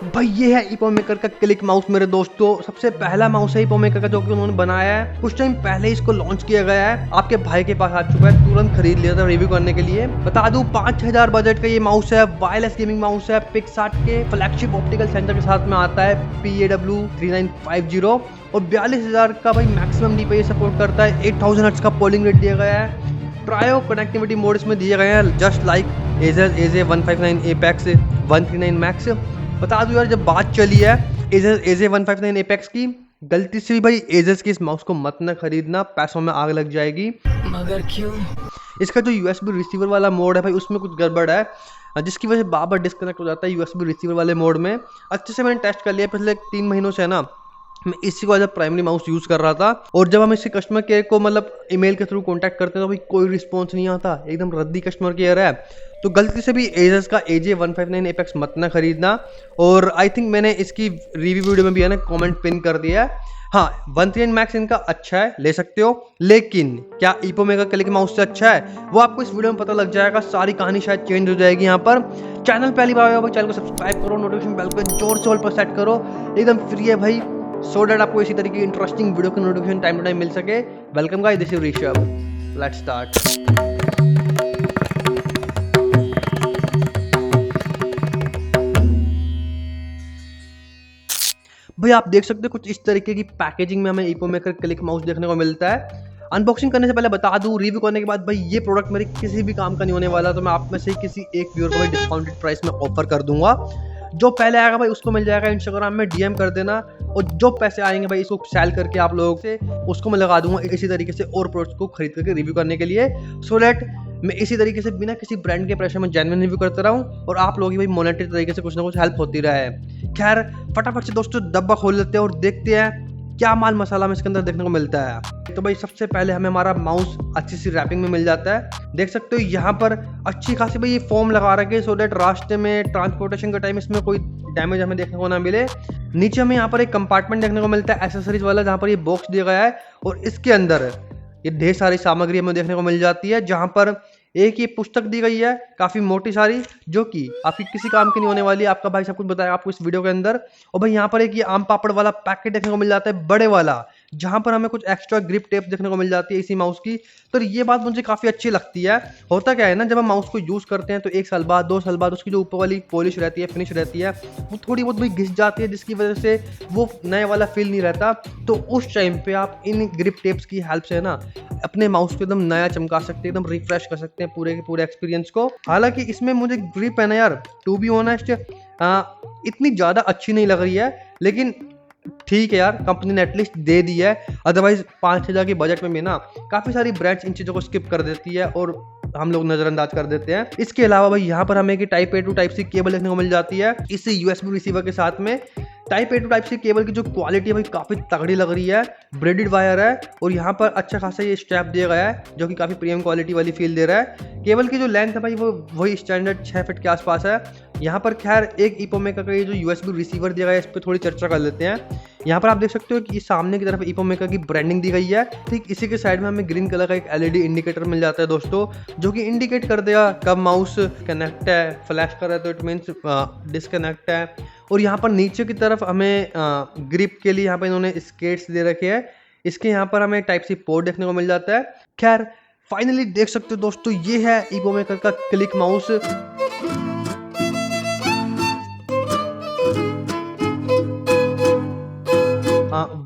भाई ये है इपोमेकर का क्लिक माउस मेरे दोस्तों। सबसे पहला माउस है इपोमेकर का जो कि उन्होंने बनाया है। कुछ टाइम पहले इसको लॉन्च किया गया है, आपके भाई के पास आ चुका है, तुरंत खरीद लिया था रिव्यू करने के लिए। बता दूं 5000 बजट का ये माउस है, वायरलेस गेमिंग माउस है, पिक्सार्ट के फ्लैगशिप ऑप्टिकल सेंसर के साथ में आता है PAW3950 और 42000 का भाई मैक्सिमम DPI सपोर्ट करता है। 8000 हर्ट्ज का पोलिंग रेट दिया गया है। ट्रायो कनेक्टिविटी मोड इसमें दिए गए हैं just like Acer AJ159 Apex 139 Max। बता दूं यार, जब बात चली है Acer AJ159 Apex की, गलती से भी भाई Asus के इस माउस को मत न खरीदना, पैसों में आग लग जाएगी। मगर क्यों? इसका जो USB रिसीवर वाला मोड है भाई, उसमें कुछ गड़बड़ है जिसकी वजह से बार बार डिस्कनेक्ट हो जाता है USB रिसीवर वाले मोड में। अच्छे से मैंने टेस्ट कर लिया पिछले 3 महीनों से, है ना, मैं इसी को as a primary mouse use कर रहा था। और जब हम इसी कस्टमर केयर को मतलब ईमेल के थ्रू कांटेक्ट करते हैं तो भाई कोई रिस्पॉन्स नहीं आता, एकदम रद्दी कस्टमर केयर है। तो गलती से भी Asus का AJ159 Apex मत ना खरीदना। और आई थिंक मैंने इसकी रिव्यू वीडियो में भी है ना कमेंट पिन कर दिया है। हाँ, 139 मैक्स इनका अच्छा है, ले सकते हो, लेकिन क्या इपोमेकर क्लिक माउस से अच्छा है वो आपको इस वीडियो में पता लग जाएगा। सारी कहानी शायद चेंज हो जाएगी यहाँ पर। चैनल पहली बार आया हो भाई, चैनल को सब्सक्राइब करो, नोटिफिकेशन बेल को जोर से ऑल पर सेट करो, एकदम फ्री है भाई, सो डैट आपको इसी तरीके की इंटरेस्टिंग वीडियो की नोटिफिकेशन टाइम टू टाइम मिल सके। Welcome guys, this is Rishabh, let's start. भाई आप देख सकते हो कुछ इस तरीके की पैकेजिंग में हमें इपोमेकर क्लिक माउस देखने को मिलता है। अनबॉक्सिंग करने से पहले बता दूं, रिव्यू करने के बाद भाई ये प्रोडक्ट मेरे किसी भी काम का नहीं होने वाला, तो मैं आप में से किसी एक व्यूअर को भाई डिस्काउंटेड प्राइस में ऑफर कर दूंगा। जो पहले आएगा भाई उसको मिल जाएगा, इंस्टाग्राम में DM कर देना, और जो पैसे आएंगे भाई इसको सेल करके आप लोगों से उसको मैं लगा दूंगा इसी तरीके से और प्रोडक्ट्स को खरीद करके रिव्यू करने के लिए, सो दैट मैं इसी तरीके से बिना किसी ब्रांड के प्रेशर में जेन्युइन रिव्यू करता रहूं और आप लोगों की भाई मॉनेटरी तरीके से कुछ ना कुछ हेल्प होती रहे। खैर फटाफट से दोस्तों डब्बा खोल लेते हैं और देखते हैं क्या माल मसाला में इसके अंदर देखने को मिलता है। तो भाई सबसे पहले हमें हमारा माउस अच्छी सी रैपिंग में मिल जाता है। देख सकते हो यहाँ पर अच्छी खासी भाई ये फोम लगा रखे, सो दैट रास्ते में ट्रांसपोर्टेशन का टाइम इसमें कोई डैमेज हमें देखने को ना मिले। नीचे हमें यहाँ पर एक कंपार्टमेंट देखने को मिलता है एसेसरीज वाला, जहाँ पर ये बॉक्स दिया गया है और इसके अंदर ये ढेर सारी सामग्री हमें देखने को मिल जाती है। जहाँ पर एक ये पुस्तक दी गई है काफ़ी मोटी सारी, जो कि आपकी किसी काम की नहीं होने वाली, आपका भाई सब कुछ बताएगा आपको इस वीडियो के अंदर। और भाई यहाँ पर एक ये आम पापड़ वाला पैकेट देखने को मिल जाता है बड़े वाला, जहाँ पर हमें कुछ एक्स्ट्रा ग्रिप टेप देखने को मिल जाती है इसी माउस की। तो ये बात मुझे काफ़ी अच्छी लगती है। होता क्या है ना, जब हम माउस को यूज़ करते हैं तो 1 साल बाद 2 साल बाद उसकी जो ऊपर वाली पॉलिश रहती है, फिनिश रहती है, वो थोड़ी बहुत भी घिस जाती है, जिसकी वजह से वो नए वाला फील नहीं रहता। तो उस टाइम पे आप इन ग्रिप टेप्स की हेल्प से ना अपने माउस को एकदम नया चमका सकते हैं, एकदम रिफ्रेश कर सकते हैं पूरे के पूरे एक्सपीरियंस को। हालांकि इसमें मुझे ग्रिप है ना यार, टू बी ऑनेस्ट इतनी ज़्यादा अच्छी नहीं लग रही है, लेकिन ठीक है यार, कंपनी ने एटलीस्ट दे दी है। अदरवाइज 5000 के बजट में ना काफ़ी सारी ब्रांड्स इन चीज़ों को स्किप कर देती है और हम लोग नज़रअंदाज कर देते हैं। इसके अलावा भाई यहाँ पर हमें कि type A to type C cable देखने को मिल जाती है इसी USB रिसीवर के साथ में। Type A to type C cable की जो क्वालिटी है भाई काफ़ी तगड़ी लग रही है, ब्रेडेड वायर है और यहाँ पर अच्छा खासा ये स्ट्रैप दिया गया है जो कि काफ़ी प्रीमियम क्वालिटी वाली फील दे रहा है। केबल की जो लेंथ है भाई वो वही स्टैंडर्ड 6 फीट के आसपास है। यहाँ पर खैर एक इपोमेकर का ये जो USB रिसीवर दिया गया है इस पर थोड़ी चर्चा कर लेते हैं। यहाँ पर आप देख सकते हो कि सामने की तरफ इपोमेकर की ब्रांडिंग दी गई है। ठीक इसी के साइड में हमें ग्रीन कलर का एक LED इंडिकेटर मिल जाता है दोस्तों, जो कि इंडिकेट कर देगा कब माउस कनेक्ट है, फ्लैश कर रहा है तो इट मीन्स डिसकनेक्ट है। और यहाँ पर नीचे की तरफ हमें ग्रिप के लिए यहाँ पर इन्होंने स्केट्स दे रखे हैं। इसके यहाँ पर हमें टाइप C पोर्ट देखने को मिल जाता है। खैर फाइनली देख सकते हो दोस्तों, ये है इपोमेकर का क्लिक माउस।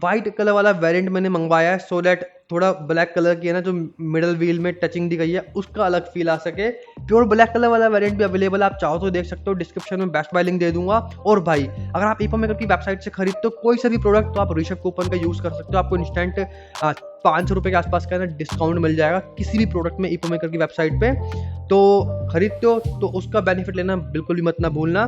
वाइट कलर वाला वेरिएंट मैंने मंगवाया है, सो दैट थोड़ा ब्लैक कलर की है ना जो मिडल व्हील में टचिंग दी गई है उसका अलग फील आ सके। प्योर ब्लैक कलर वाला वेरिएंट भी अवेलेबल, आप चाहो तो देख सकते हो, डिस्क्रिप्शन में बेस्ट बाय लिंक दे दूंगा। और भाई अगर आप इपोमेकर की वेबसाइट से खरीदते हो कोई सा भी प्रोडक्ट तो आप ऋषभ कूपन का यूज़ कर सकते हो, आपको इंस्टेंट 500 रुपये के आसपास का ना डिस्काउंट मिल जाएगा किसी भी प्रोडक्ट में इपोमेकर की वेबसाइट पे। तो खरीदते हो तो उसका बेनिफिट लेना बिल्कुल भी मत ना भूलना।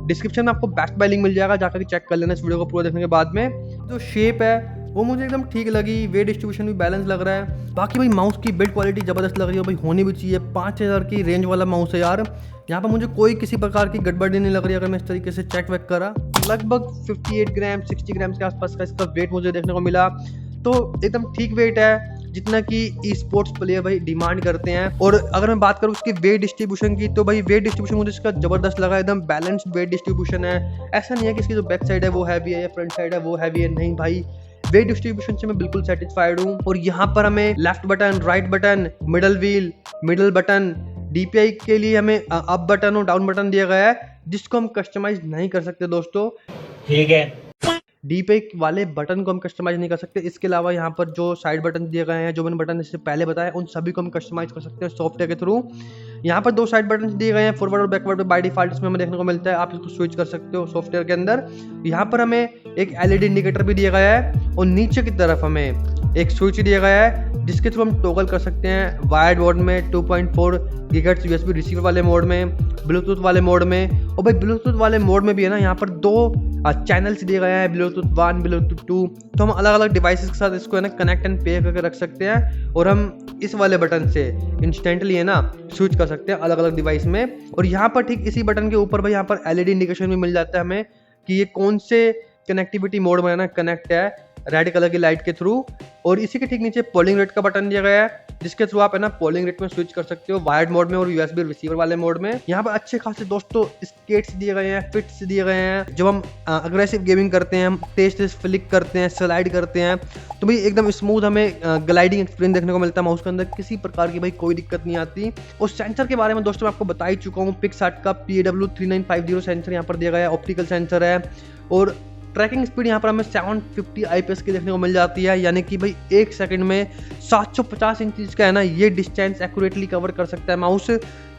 डिस्क्रिप्शन में आपको बेस्ट बाय लिंक मिल जाएगा, जाकर चेक कर लेना इस वीडियो को पूरा देखने के बाद में। जो शेप है वो मुझे एकदम ठीक लगी, वेट डिस्ट्रीब्यूशन भी बैलेंस लग रहा है। बाकी भाई माउस की बिल्ड क्वालिटी ज़बरदस्त लग रही है भाई, होनी भी चाहिए। 5000 की रेंज वाला माउस है यार, यहाँ पर मुझे कोई किसी प्रकार की गड़बड़ी नहीं लग रही। अगर मैं इस तरीके से चेक वेक करा, लगभग 58 ग्राम 60 ग्राम के आसपास का इसका वेट मुझे देखने को मिला, तो एकदम ठीक वेट है। जितना कि ई स्पोर्ट्स प्लेयर भाई डिमांड करते हैं। और अगर मैं बात करूँ उसकी वेट डिस्ट्रीब्यूशन की, तो भाई वेट डिस्ट्रीब्यूशन मुझे इसका जबरदस्त लगा, एकदम बैलेंस्ड वेट डिस्ट्रीब्यूशन है। ऐसा नहीं है कि इसकी जो बैक साइड है वो हैवी है या फ्रंट साइड है वो हैवी है, नहीं भाई, वेट डिस्ट्रीब्यूशन से मैं बिल्कुल सेटिस्फाइड हूँ। और यहाँ पर हमें left button, right button, middle wheel, middle button, DPI के लिए हमें अप बटन और डाउन बटन दिया गया है, जिसको हम कस्टमाइज नहीं कर सकते दोस्तों। ठीक है। DPI वाले बटन को हम कस्टमाइज नहीं कर सकते। इसके अलावा यहाँ पर जो साइड बटन दिए गए हैं, जो मैंने बटन इससे पहले बताया, उन सभी को हम कस्टमाइज कर सकते हैं सॉफ्टवेयर के थ्रू। यहाँ पर 2 साइड बटन दिए गए हैं, फॉरवर्ड और बैकवर्ड बाय डिफॉल्ट इसमें हमें देखने को मिलता है, आप इसको स्विच कर सकते हो सॉफ्टवेयर के अंदर। यहाँ पर हमें एक LED इंडिकेटर भी दिया गया है और नीचे की तरफ हमें एक स्विच दिया गया है, जिसके थ्रू हम टॉगल कर सकते हैं वायर्ड मोड में, 2.4 गीगाहर्ट्ज USB रिसीवर वाले मोड में, ब्लूटूथ वाले मोड में। और भाई ब्लूटूथ वाले मोड में भी है ना, यहाँ पर 2 चैनल्स दिए गए हैं, ब्लूटूथ 1, ब्लूटूथ 2। तो हम अलग अलग डिवाइसेस के साथ इसको है ना कनेक्ट एंड पे करके रख सकते हैं, और हम इस वाले बटन से इंस्टेंटली है ना स्विच कर सकते हैं अलग अलग डिवाइस में। और यहाँ पर ठीक इसी बटन के ऊपर भाई यहाँ पर LED इंडिकेशन भी मिल जाता है हमें कि ये कौन से कनेक्टिविटी मोड में है ना कनेक्ट है, रेड कलर की लाइट के थ्रू। और इसी के ठीक नीचे पोलिंग रेट का बटन दिया गया है, जिसके थ्रू आप है ना पोलिंग रेट में स्विच कर सकते हो, वायर्ड मोड में और USB रिसीवर वाले मोड में। यहाँ पर अच्छे खासे दोस्तों स्केट्स दिए गए हैं, फिट्स दिए गए हैं। जब हम अग्रेसिव गेमिंग करते हैं, हम तेज फ्लिक करते हैं, स्लाइड करते हैं, तो भाई एकदम स्मूथ हमें ग्लाइडिंग एक्सपीरियंस देखने को मिलता है माउस के अंदर, किसी प्रकार की भाई कोई दिक्कत नहीं आती। और सेंसर के बारे में दोस्तों मैं आपको बता ही चुका हूँ, पिक्सआर्ट का PAW3950 सेंसर यहाँ पर दिया गया है, ऑप्टिकल सेंसर है। और ट्रैकिंग स्पीड यहाँ पर हमें 750 IPS की देखने को मिल जाती है, यानी कि भाई 1 सेकंड में 750 इंच का है ना ये डिस्टेंस एक्यूरेटली कवर कर सकता है माउस।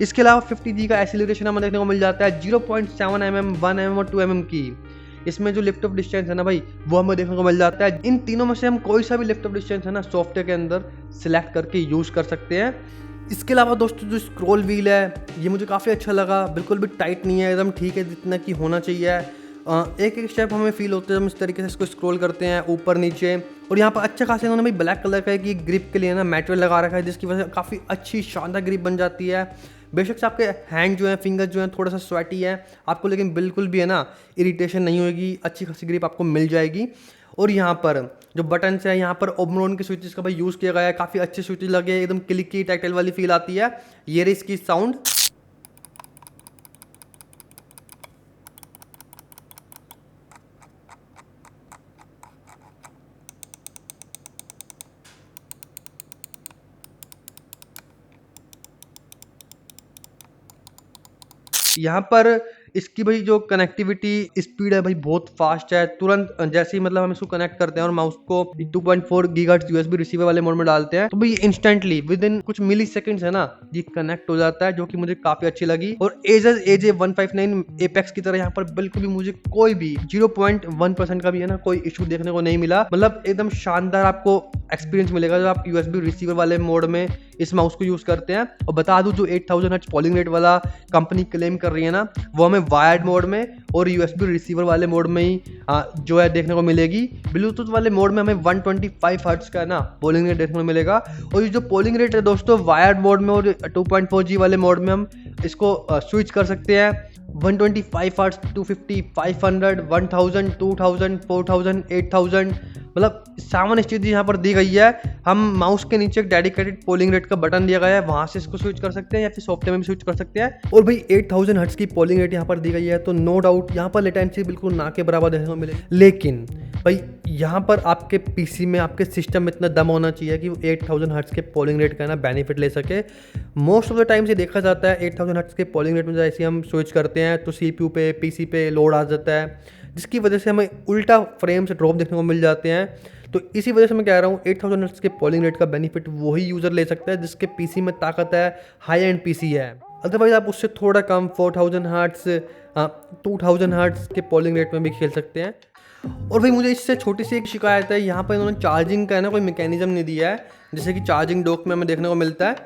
इसके अलावा 50G का एक्सीलरेशन हमें देखने को मिल जाता है, 0.7 mm, 1 mm और 2 mm की। इसमें जो लिफ्ट ऑफ डिस्टेंस है ना भाई वो हमें देखने को मिल जाता है। इन तीनों में से हम कोई सा भी लिफ्ट ऑफ डिस्टेंस है ना सॉफ्टवेयर के अंदर सिलेक्ट करके यूज कर सकते हैं। इसके अलावा दोस्तों जो स्क्रॉल व्हील है ये मुझे काफ़ी अच्छा लगा, बिल्कुल भी टाइट नहीं है, एकदम ठीक है जितना कि होना चाहिए। एक एक स्टेप हमें फील होते हैं हम इस तरीके से इसको स्क्रॉल करते हैं ऊपर नीचे। और यहाँ पर अच्छा खासा इन्होंने भाई ब्लैक कलर का कि ग्रिप के लिए ना मेटेरियल लगा रखा है, जिसकी वजह से काफ़ी अच्छी शानदार ग्रिप बन जाती है। बेशक से आपके हैंड जो है, फिंगर जो है थोड़ा सा स्वेटी है आपको, लेकिन बिल्कुल भी है ना इरिटेशन नहीं होगी, अच्छी खासी ग्रिप आपको मिल जाएगी। और यहाँ पर जो बटन्स है, यहाँ पर ओमरोन के स्विचेस का भाई यूज़ किया गया है, काफ़ी अच्छे स्विचेस लगे, एकदम क्लिक की टैक्टाइल वाली फील आती है। ये रही इसकी साउंड। यहाँ पर इसकी भाई जो कनेक्टिविटी स्पीड है भाई बहुत फास्ट है, तुरंत जैसे ही मतलब हम इसको कनेक्ट करते हैं और माउस को 2.4 गीगाहर्ट्ज USB रिसीवर वाले मोड में डालते हैं, तो भाई इंस्टेंटली विद इन कुछ मिली सेकेंड्स है ना ये कनेक्ट हो जाता है, जो कि मुझे काफी अच्छी लगी। और Asus AJ159 Apex की तरह यहाँ पर बिल्कुल भी मुझे कोई भी 0.1% का भी है ना कोई इशू देखने को नहीं मिला। मतलब एकदम शानदार आपको एक्सपीरियंस मिलेगा जब आप USB रिसीवर वाले मोड में इस माउस को यूज करते हैं। और बता दूं जो 8000 हर्ट्ज पोलिंग रेट वाला कंपनी क्लेम कर रही है ना, वो हमें वायर्ड मोड में और USB रिसीवर वाले मोड में ही जो है देखने को मिलेगी। ब्लूटूथ वाले मोड में हमें 125 हर्ट्ज का ना पोलिंग रेट देखने को मिलेगा। और ये जो पोलिंग रेट है दोस्तों वायर्ड मोड में और 2.4G वाले मोड में हम इसको स्विच कर सकते हैं। 125 हर्ट्ज, 250, 500, 1000, 2000, 4000, 8000, मतलब 7 स्टेज यहाँ पर दी गई है। हम माउस के नीचे एक डेडिकेटेड पोलिंग रेट का बटन दिया गया है, वहां से इसको स्विच कर सकते हैं या फिर सॉफ्टवेयर में भी स्विच कर सकते हैं। और भाई 8000 हर्ट्ज की पोलिंग रेट यहाँ पर दी गई है, तो नो डाउट यहाँ पर लेटेंसी बिल्कुल ना के बराबर देखने को मिले। लेकिन भाई यहाँ पर आपके पीसी में, आपके सिस्टम में इतना दम होना चाहिए कि वो 8000 हर्ट्ज के पोलिंग रेट का ना बेनिफिट ले सके। मोस्ट ऑफ द टाइम से देखा जाता है 8000 हर्ट्ज के पोलिंग रेट में जैसे हम स्विच करते हैं तो CPU पे, PC पे लोड आ जाता है, जिसकी वजह से हमें उल्टा फ्रेम से ड्रॉप देखने को मिल जाते हैं। तो इसी वजह से मैं कह रहा हूँ 8000 हर्ट्ज के पोलिंग रेट का बेनिफिट वही यूज़र ले सकता है जिसके PC में ताकत है, हाई एंड PC है। अदरवाइज आप उससे थोड़ा कम 4000 हर्ट्ज, 2000 हर्ट्ज के पोलिंग रेट में भी खेल सकते हैं। और भाई मुझे इससे छोटी सी एक शिकायत है, यहाँ पर इन्होंने चार्जिंग का है ना कोई मैकेनिज्म नहीं दिया है, जैसे कि चार्जिंग डॉक में हमें देखने को मिलता है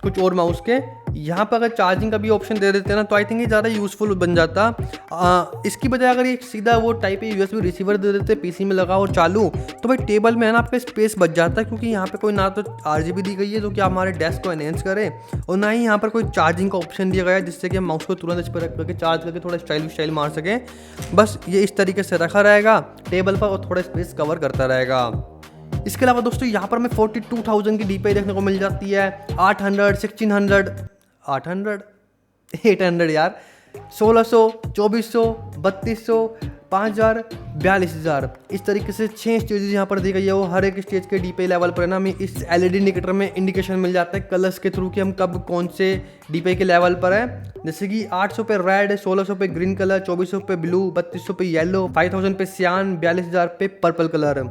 कुछ और माउस के। यहाँ पर अगर चार्जिंग का भी ऑप्शन दे देते हैं ना तो आई थिंक ये ज़्यादा यूज़फुल बन जाता। इसकी बजाय अगर ये सीधा वो टाइप USB रिसीवर दे देते PC में लगा और चालू, तो भाई टेबल में है ना आपका स्पेस बच जाता है, क्योंकि यहाँ पे कोई ना तो RGB दी गई है जो कि हमारे डेस्क को एनहेंस करे, और ना ही यहाँ पर कोई चार्जिंग का ऑप्शन दिया गया है जिससे कि हम माउस को तुरंत इस पर रख करके चार्ज करके थोड़ा स्टाइल मार सकें। बस ये इस तरीके से रखा रहेगा टेबल पर और थोड़ा स्पेस कवर करता रहेगा। इसके अलावा दोस्तों यहाँ पर हमें 42,000 की DPI देखने को मिल जाती है, 800, 1600, 800, 800 यार, 1600, 2400, 3200, 5000, 42,000, इस तरीके से 6 स्टेजेस यहाँ पर दी गई है। वो हर एक स्टेज के DPI लेवल पर है ना हमें इस LED इंडिकेटर में इंडिकेशन मिल जाता है कलर्स के थ्रू कि हम कब कौन से DPI के लेवल पर है। जैसे कि 800 पे रेड, 1600 पे ग्रीन कलर, 2400 पे ब्लू, 3200 पे येलो, 5000 पे सियान, 42,000 पे पर्पल कलर।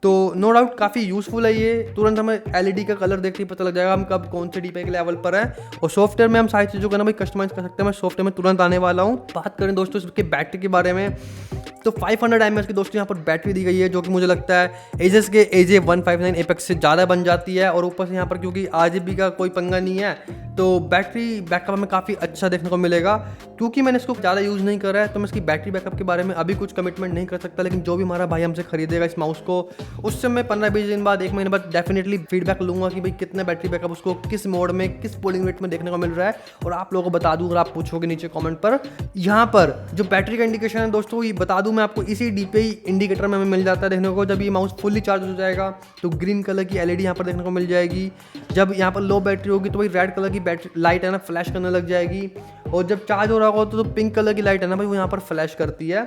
तो नो डाउट काफ़ी यूज़फुल है ये, तुरंत हमें LED का कलर देखते ही पता लग जाएगा हम कब कौन से DPI के लेवल पर है। और सॉफ्टवेयर में हम सारी चीज़ों का ना भाई कस्टमाइज कर सकते हैं। मैं सॉफ्टवेयर में तुरंत आने वाला हूँ। बात करें दोस्तों इसके बैटरी के बारे में, तो 500 mAh की दोस्तों यहाँ पर बैटरी दी गई है, जो कि मुझे लगता है एजस के AJ159 एपेक्स से ज़्यादा बन जाती है। और ऊपर से यहाँ पर क्योंकि RGB का कोई पंगा नहीं है, तो बैटरी बैकअप हमें काफ़ी अच्छा देखने को मिलेगा। क्योंकि मैंने इसको ज़्यादा यूज़ नहीं करा है, तो मैं इसकी बैटरी बैकअप के बारे में अभी कुछ कमिटमेंट नहीं कर सकता। लेकिन जो भी हमारा भाई हमसे खरीदेगा इस माउस को, उससे मैं 15-20 दिन बाद, 1 महीने बाद डेफिनेटली फीडबैक लूँगा कि भाई कितना बैटरी बैकअप उसको किस मोड में, किस पोलिंग रेट में देखने को मिल रहा है। और आप लोगों को बता दूँ, अगर आप पूछोगे नीचे कॉमेंट पर, यहाँ पर जो बैटरी का इंडिकेशन है दोस्तों, ये बता दूँ मैं आपको, इसी DPI इंडिकेटर में हमें मिल जाता है देखने को। जब ये माउस फुल्ली चार्ज हो जाएगा तो ग्रीन कलर की LED यहाँ पर देखने को मिल जाएगी। जब यहाँ पर लो बैटरी होगी तो भाई रेड कलर की बैटरी लाइट है ना फ्लैश करने लग जाएगी। और जब चार्ज हो रहा होगा तो पिंक कलर की लाइट है ना भाई वो यहाँ पर फ्लैश करती है।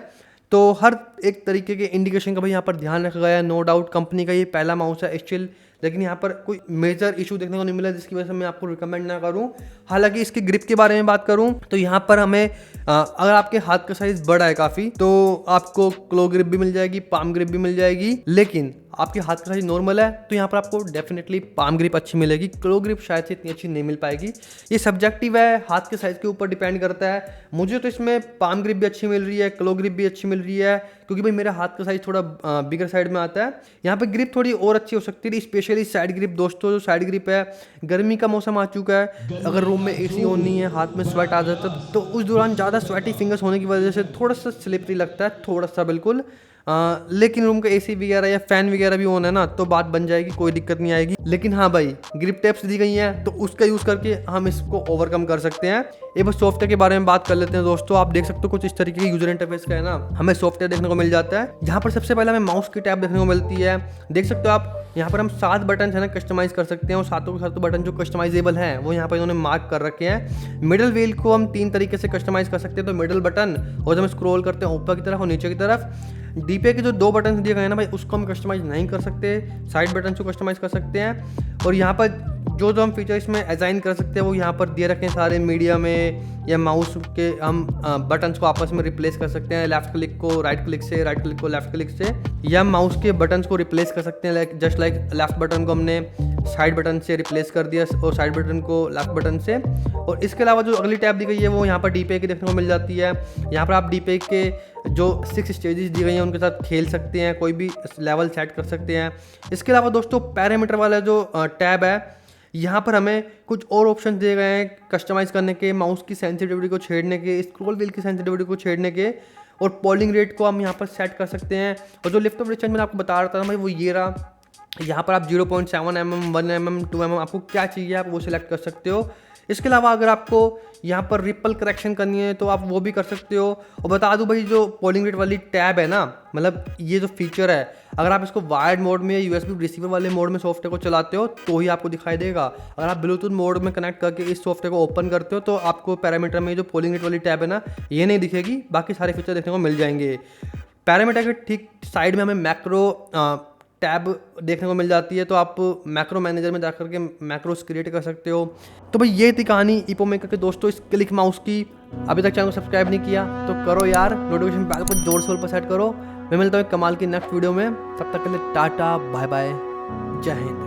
तो हर एक तरीके के इंडिकेशन का भाई यहाँ पर ध्यान रखा गया है। नो डाउट कंपनी का ये पहला माउस है स्टिल, लेकिन यहाँ पर कोई मेजर इशू देखने को नहीं मिला जिसकी वजह से मैं आपको रिकमेंड ना करूँ। हालांकि इसकी ग्रिप के बारे में बात करूँ तो यहाँ पर हमें अगर आपके हाथ का साइज बड़ा है काफ़ी, तो आपको क्लो ग्रिप भी मिल जाएगी, पाम ग्रिप भी मिल जाएगी। लेकिन आपके हाथ का साइज नॉर्मल है तो यहाँ पर आपको डेफिनेटली पाम ग्रिप अच्छी मिलेगी, क्लो ग्रिप शायद से इतनी अच्छी नहीं मिल पाएगी। ये सब्जेक्टिव है, हाथ के साइज के ऊपर डिपेंड करता है। मुझे तो इसमें पाम ग्रिप भी अच्छी मिल रही है, क्लो ग्रिप भी अच्छी मिल रही है, क्योंकि भाई मेरा हाथ का साइज थोड़ा बिगर साइड में आता है। यहाँ पे ग्रिप थोड़ी और अच्छी हो सकती है, स्पेशली साइड ग्रिप दोस्तों। जो साइड ग्रिप है, गर्मी का मौसम आ चुका है, अगर रूम में AC ऑन नहीं है, हाथ में स्वेट आ जाता है, तो उस दौरान ज़्यादा स्वेटी फिंगर्स होने की वजह से थोड़ा सा स्लिपरी लगता है, थोड़ा सा बिल्कुल। लेकिन रूम का AC वगैरह या फैन वगैरह भी ऑन है ना, तो बात बन जाएगी, कोई दिक्कत नहीं आएगी। लेकिन हाँ भाई, ग्रिप टेप्स दी गई हैं तो उसका यूज़ करके हम इसको ओवरकम कर सकते हैं। एक बार सॉफ्टवेयर के बारे में बात कर लेते हैं दोस्तों। आप देख सकते हो कुछ इस तरीके के यूजर इंटरफेस का है ना, हमें सॉफ्टवेयर देखने को मिल जाता है। यहाँ पर सबसे पहले हमें माउस की टैब देखने को मिलती है। देख सकते हो आप, यहाँ पर हम 7 बटन है ना कस्टमाइज कर सकते हैं, और सातों के सातों बटन जो कस्टमाइजेबल हैं वो यहाँ पर इन्होंने मार्क कर रखे हैं। मिडल व्हील को हम 3 तरीके से कस्टमाइज कर सकते हैं, तो मिडल बटन, और जब हम स्क्रॉल करते हैं ऊपर की तरफ और नीचे की तरफ। DPI के जो 2 बटन दिए गए हैं ना भाई, उसको हम कस्टमाइज नहीं कर सकते, साइड बटन को कस्टमाइज कर सकते हैं। और यहाँ पर जो हम फीचर इसमें असाइन कर सकते हैं वो यहाँ पर दिए रखे हैं सारे। मीडिया में या माउस के हम बटन्स को आपस में रिप्लेस कर सकते हैं, लेफ्ट क्लिक को राइट क्लिक से, राइट क्लिक को लेफ्ट क्लिक से, या माउस के बटन्स को रिप्लेस कर सकते हैं। जस्ट लाइक लेफ्ट बटन को हमने साइड बटन से रिप्लेस कर दिया और साइड बटन को लेफ्ट बटन से। और इसके अलावा जो अगली टैब दी गई है वो यहाँ पर DPI की देखने को मिल जाती है। यहाँ पर आप DPI के जो 6 स्टेजेस दी गई हैं उनके साथ खेल सकते हैं, कोई भी लेवल सेट कर सकते हैं। इसके अलावा दोस्तों पैरामीटर वाला जो टैब है, यहाँ पर हमें कुछ और ऑप्शन दिए गए हैं कस्टमाइज़ करने के, माउस की सेंसिटिविटी को छेड़ने के, स्क्रॉल व्हील की सेंसिटिविटी को छेड़ने के, और पोलिंग रेट को हम यहाँ पर सेट कर सकते हैं। और जो लिफ्ट ऑफ डिस्टेंस मैंने आपको बता रहा था भाई, वो ये रहा। यहाँ पर आप 0.7 mm, 1 mm, 2 mm आपको क्या चाहिए आप वो सिलेक्ट कर सकते हो। इसके अलावा अगर आपको यहाँ पर रिपल करेक्शन करनी है तो आप वो भी कर सकते हो। और बता दूं भाई, जो पोलिंग रेट वाली टैब है ना, मतलब ये जो फीचर है, अगर आप इसको वायर्ड मोड में या USB रिसीवर वाले मोड में सॉफ्टवेयर को चलाते हो तो ही आपको दिखाई देगा। अगर आप ब्लूटूथ मोड में कनेक्ट करके इस सॉफ्टवेयर को ओपन करते हो तो आपको पैरामीटर में जो पोलिंग रेट वाली टैब है ना, ये नहीं दिखेगी, बाकी सारे फीचर देखने को मिल जाएंगे। पैरामीटर के ठीक साइड में हमें मैक्रो टैब देखने को मिल जाती है, तो आप मैक्रो मैनेजर में जाकर के मैक्रोस क्रिएट कर सकते हो। तो भाई ये थी कहानी इपोमेकर के दोस्तों इस क्लिक माउस की। अभी तक चैनल को सब्सक्राइब नहीं किया तो करो यार, नोटिफिकेशन बेल को जोर शोर पर सेट करो। मैं मिलता हूँ कमाल की नेक्स्ट वीडियो में, तब तक के लिए टाटा बाय बाय, जय हिंद।